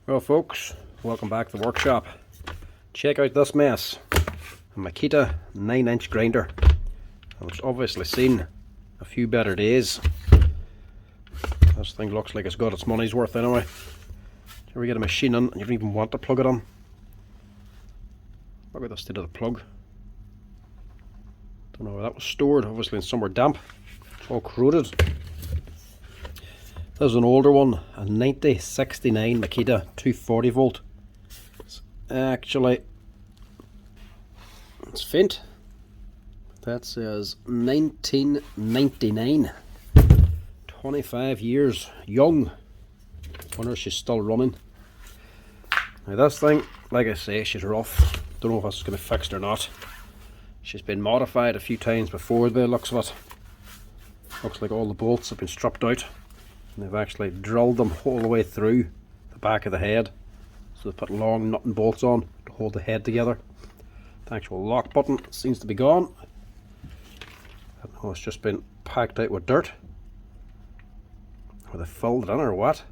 Well folks, welcome back to the workshop. Check out this mess. A Makita 9-inch grinder. It's obviously seen a few better days. This thing looks like it's got its money's worth anyway. You ever get a machine in and you don't even want to plug it in? Look at the state of the plug. Don't know where that was stored, obviously in somewhere damp. It's all corroded. This is an older one, a 9069 Makita 240 volt. It's faint. That says 1999. 25 years young. Wonder if she's still running. Now this thing, like I say, she's rough. Don't know if it's going to be fixed or not. She's been modified a few times before by the looks of it. Looks like all the bolts have been stripped out. And they've actually drilled them all the way through the back of the head. So they put long nut and bolts on to hold the head together. The actual lock button seems to be gone. I don't know, it's just been packed out with dirt. Or they filled it in or what.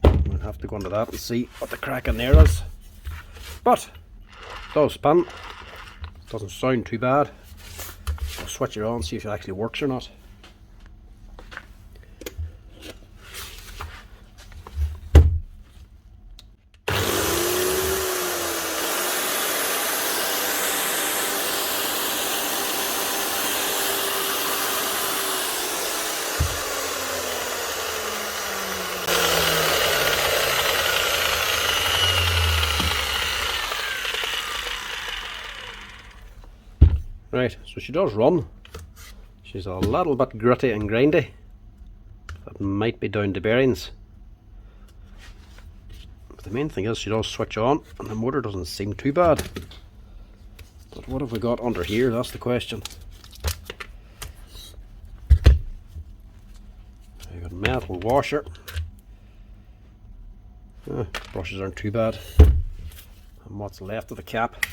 We'll have to go into that and see what the crack in there is. But it does spin. It doesn't sound too bad. I'll switch it on and see if it actually works or not. Right, so she does run. She's a little bit gritty and grindy. That might be down to bearings. But the main thing is she does switch on and the motor doesn't seem too bad. But what have we got under here? That's the question. We've got a metal washer. Brushes aren't too bad. And what's left of the cap.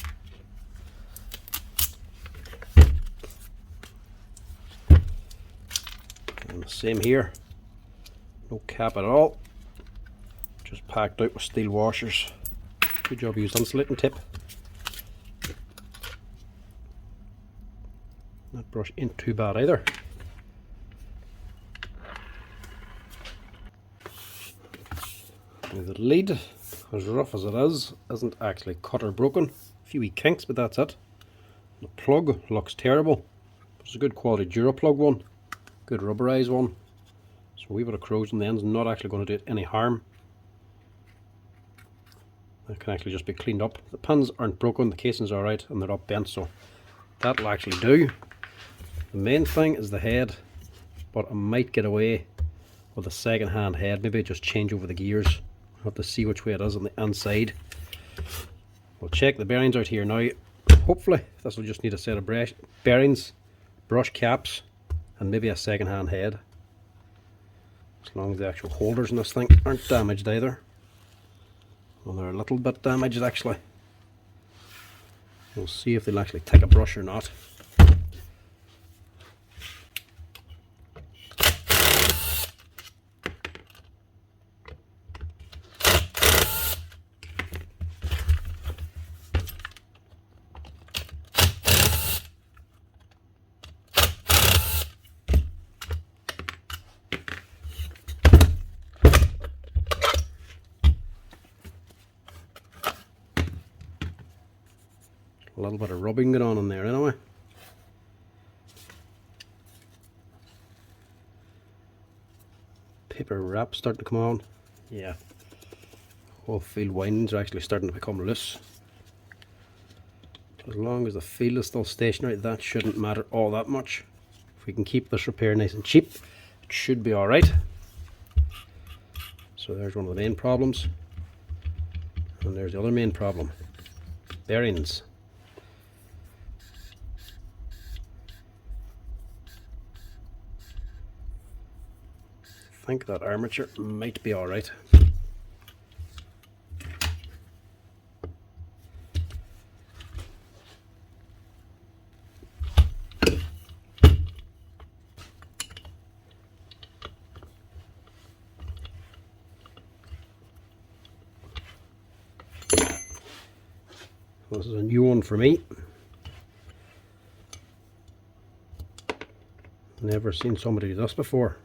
And the same here, no cap at all, just packed out with steel washers. Good job used insulating tip. That brush ain't too bad either. Now the lead, as rough as it is, isn't actually cut or broken. A few wee kinks, but that's it. The plug looks terrible. It's a good quality Duraplug one. Good rubberized one. So a wee bit of corrosion on the end's not actually going to do it any harm. That can actually just be cleaned up. The pins aren't broken, the casing's alright, and they're not bent, so that'll actually do. The main thing is the head, but I might get away with a second hand head, maybe just change over the gears. I'll have to see which way it is on the inside. We'll check the bearings out here now. Hopefully this will just need a set of bearings, brush caps, and maybe a second hand head. As long as the actual holders in this thing aren't damaged either. Well, they're a little bit damaged actually. We'll see if they'll actually take a brush or not. A little bit of rubbing going on in there anyway. Paper wrap starting to come on. Yeah. Whole field windings are actually starting to become loose. As long as the field is still stationary, that shouldn't matter all that much. If we can keep this repair nice and cheap, it should be alright. So there's one of the main problems. And there's the other main problem. Bearings. I think that armature might be alright. So this is a new one for me. Never seen somebody do this before.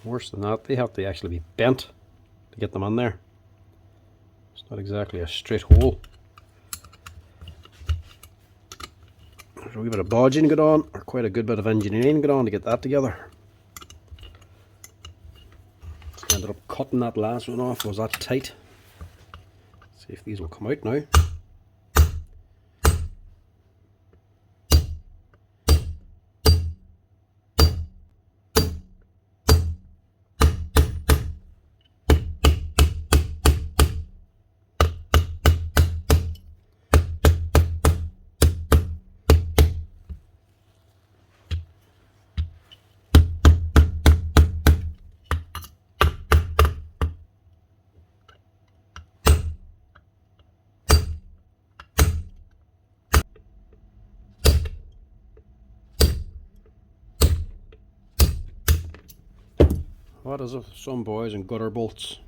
Worse than that, they have to actually be bent to get them in there. It's not exactly a straight hole. There's a wee bit of bodging going on, or quite a good bit of engineering going on to get that together. Ended up cutting that last one off, it was that tight. Let's see if these will come out now. What is it? Some boys in gutter bolts.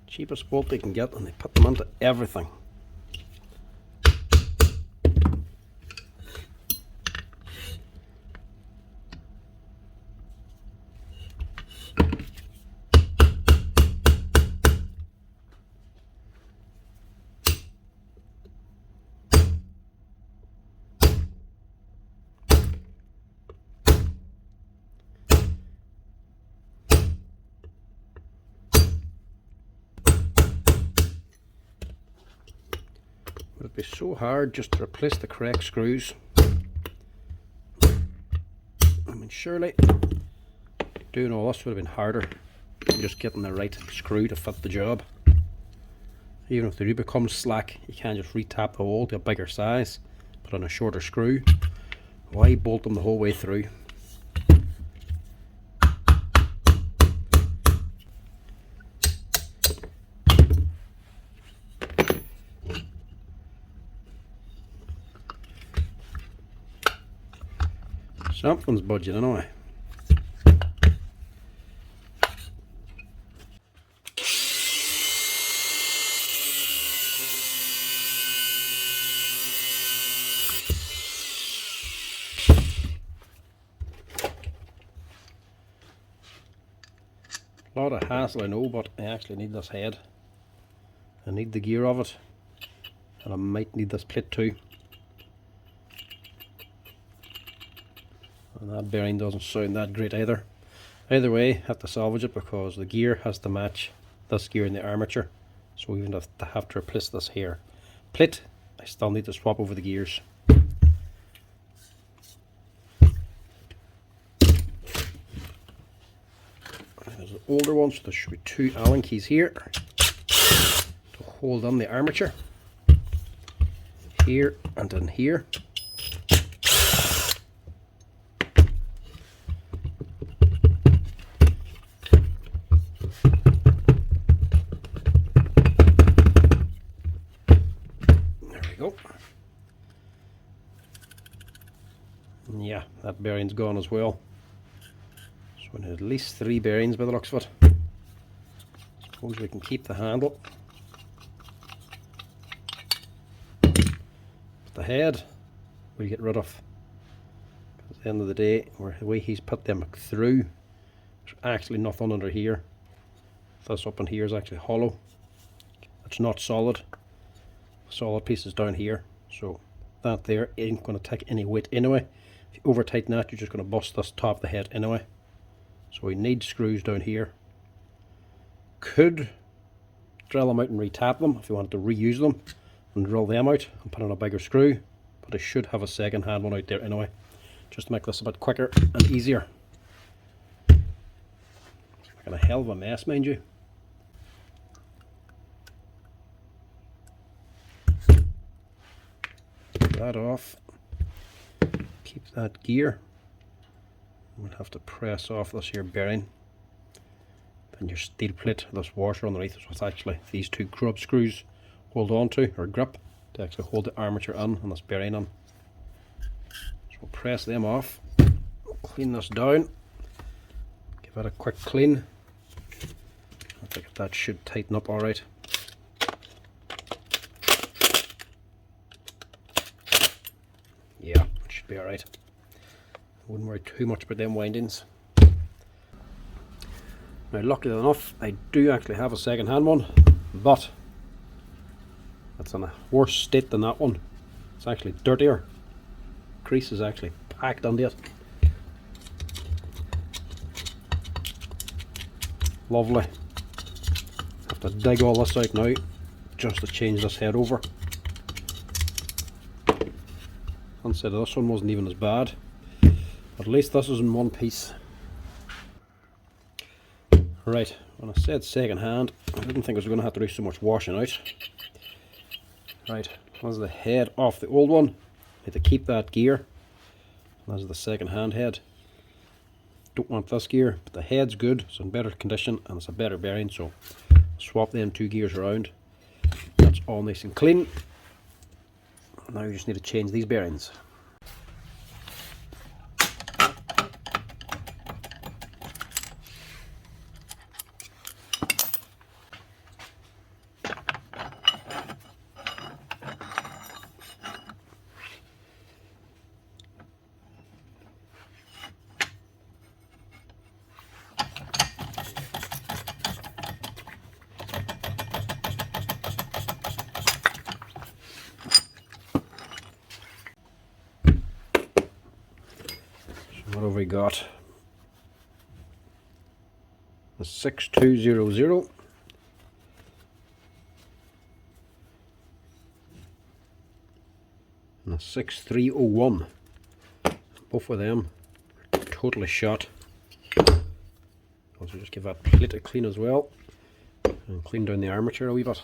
Cheapest bolt they can get, and they put them into everything. Would it be so hard just to replace the correct screws? I mean, surely doing all this would have been harder than just getting the right screw to fit the job. Even if they do become slack, you can't just retap the hole to a bigger size, put on a shorter screw. Why bolt them the whole way through? Something's budging anyway. A lot of hassle, I know, but I actually need this head. I need the gear of it, and I might need this plate too. And that bearing doesn't sound that great either. Either way, I have to salvage it because the gear has to match this gear in the armature. So even if I have to replace this here plate, I still need to swap over the gears. There's an older one, so there should be two Allen keys here to hold on the armature. Here and in here. Yeah, that bearing's gone as well. So we need at least 3 bearings by the looks of it. Suppose we can keep the handle. But the head we'll get rid of. Because at the end of the day, the way he's put them through, there's actually nothing under here. This up in here is actually hollow. It's not solid. The solid piece is down here. So that there ain't going to take any weight anyway. If you over tighten that, you're just going to bust this top of the head anyway. So we need screws down here. Could drill them out and retap them if you wanted to reuse them, and drill them out and put on a bigger screw. But I should have a second hand one out there anyway, just to make this a bit quicker and easier. Making a hell of a mess, mind you. Take that off. Keep that gear. We'll have to press off this here bearing. Then your steel plate, this washer underneath is what actually these two grub screws hold on to, or grip. to actually hold the armature in and this bearing in. So we'll press them off, clean this down, give it a quick clean. I think that should tighten up alright. Yeah, it should be alright. I wouldn't worry too much about them windings. Now, luckily enough, I do actually have a second hand one, but it's in a worse state than that one. It's actually dirtier. Grease is actually packed under it. Lovely. Have to dig all this out now just to change this head over. Inside of this one wasn't even as bad. At least this is in one piece. Right, when I said second hand, I didn't think I was going to have to do so much washing out. Right, there's the head off the old one. Need to keep that gear. There's the second hand head. Don't want this gear, but the head's good, it's in better condition and it's a better bearing, so swap them two gears around. That's all nice and clean. Now you just need to change these bearings. What have we got? A 6200 and a 6301. Both of them are totally shot. Also just give that plate a clean as well and clean down the armature a wee bit.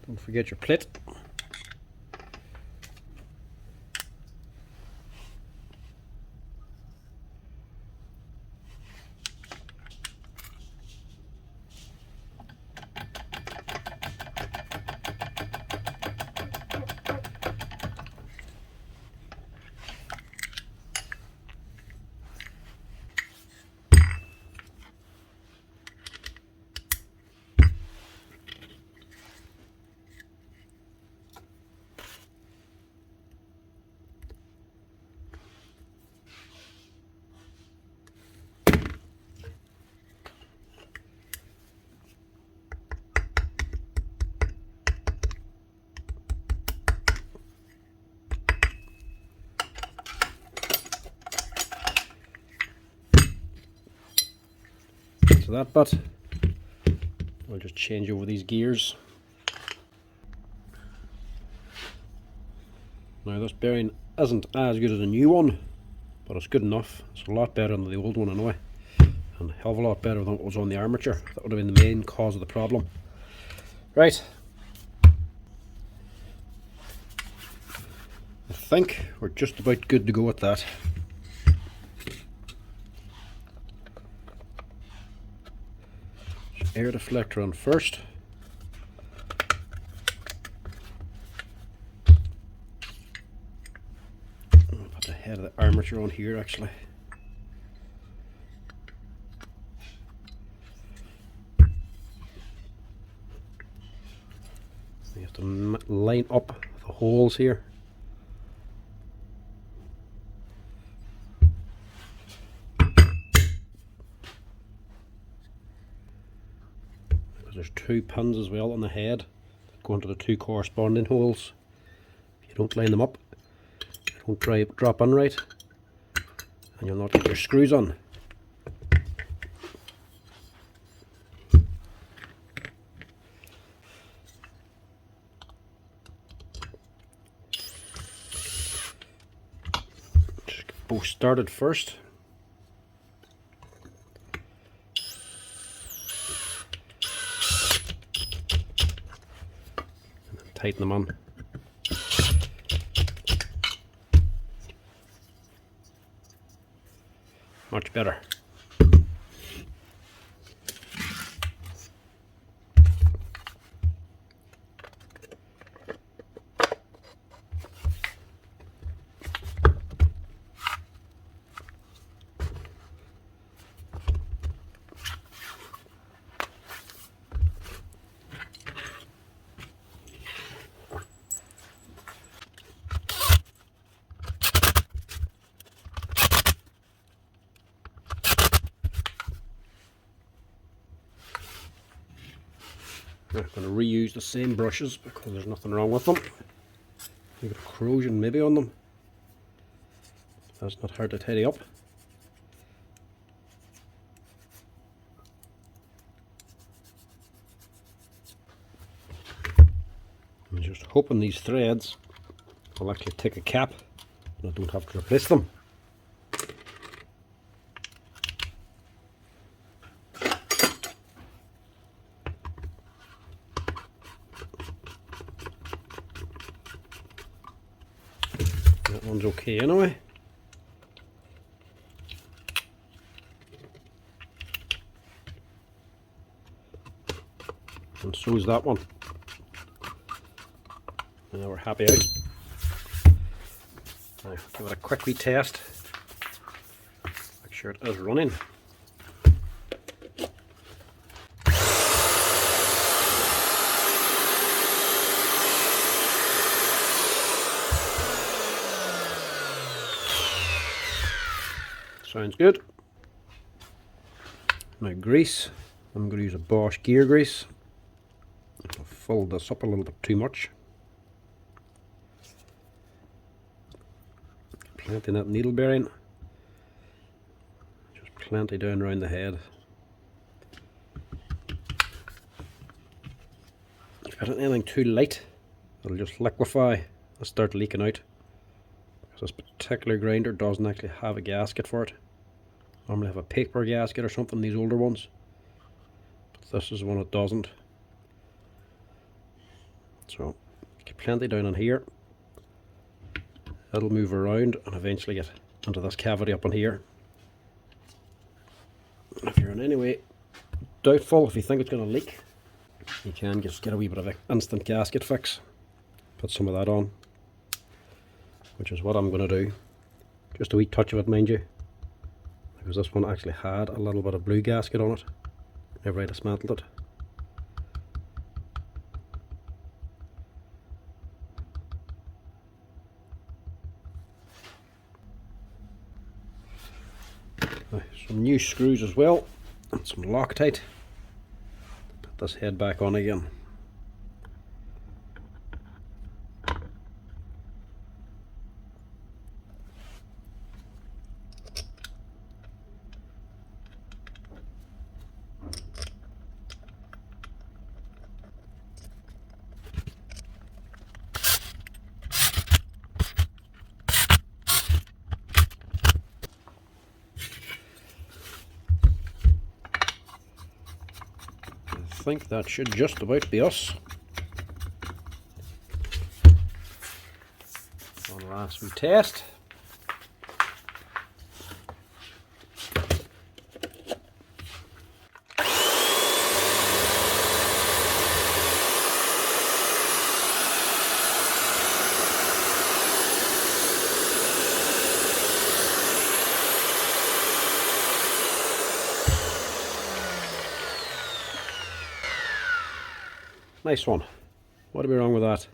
Don't forget your plate. So that bit, I'll just change over these gears. Now this bearing isn't as good as a new one, but it's good enough. It's a lot better than the old one anyway, and a hell of a lot better than what was on the armature. That would have been the main cause of the problem. Right, I think we're just about good to go with that. Air deflector on first. I'll put the head of the armature on here actually. You have to line up the holes here. There's two pins as well on the head going to the two corresponding holes. If you don't line them up, it won't drop in right and you'll not get your screws on. Just get both started first. tighten them on. Much better. I'm going to reuse the same brushes because there's nothing wrong with them. A bit of corrosion maybe on them. That's not hard to tidy up. I'm just hoping these threads will actually take a cap and I don't have to replace them. That one's okay anyway. And so is that one. Now we're happy out. Now give it a quick retest. Make sure it is running. Sounds good. Now grease. I'm going to use a Bosch gear grease. I've filled this up a little bit too much. Plenty in that needle bearing. Just plenty down around the head. If you've got anything too light, it'll just liquefy and start leaking out. Because this particular grinder doesn't actually have a gasket for it. Normally have a paper gasket or something, these older ones. But this is one that doesn't. So, get plenty down in here. It'll move around and eventually get into this cavity up in here. And if you're in any way doubtful, if you think it's going to leak, you can just get a wee bit of an instant gasket fix. Put some of that on, which is what I'm going to do. Just a wee touch of it, mind you, because this one actually had a little bit of blue gasket on it whenever I dismantled it. Some new screws as well, and some Loctite. Put this head back on again. I think that should just about be us. One last wee test. Nice one. What'd be wrong with that?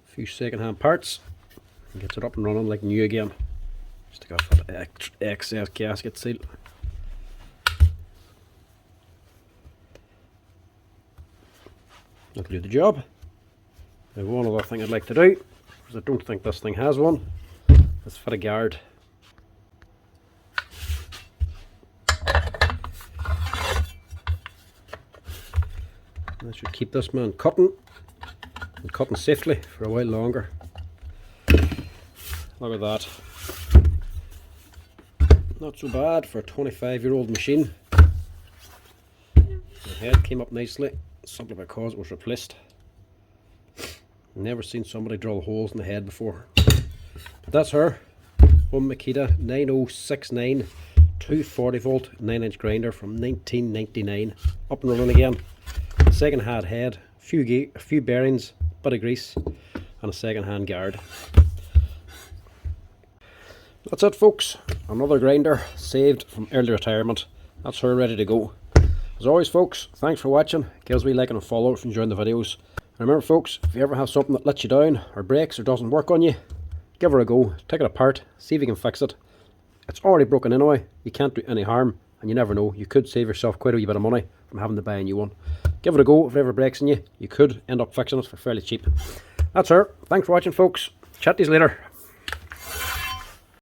A few second-hand parts and gets it up and running like new again. Just take off that excess gasket seal. That'll do the job. Now one other thing I'd like to do, because I don't think this thing has one, is fit a guard. That should keep this man cutting, and cutting safely for a while longer. Look at that. Not so bad for a 25-year-old machine. The head came up nicely, simply because it was replaced. Never seen somebody drill holes in the head before. But that's her. Old Makita 9069 240 volt 9-inch grinder from 1999. Up and running again. Second hand head, a few bearings, bit of grease, and a second hand guard. That's it, folks. Another grinder saved from early retirement. That's her ready to go. As always, folks, thanks for watching. Give us a wee like and a follow if you're enjoying the videos. And remember, folks, if you ever have something that lets you down or breaks or doesn't work on you, give her a go. Take it apart, see if you can fix it. It's already broken anyway. You can't do any harm, and you never know. You could save yourself quite a wee bit of money from having to buy a new one. Give it a go. If it ever breaks on you, you could end up fixing it for fairly cheap. That's her. Thanks for watching, folks. Chat to you later.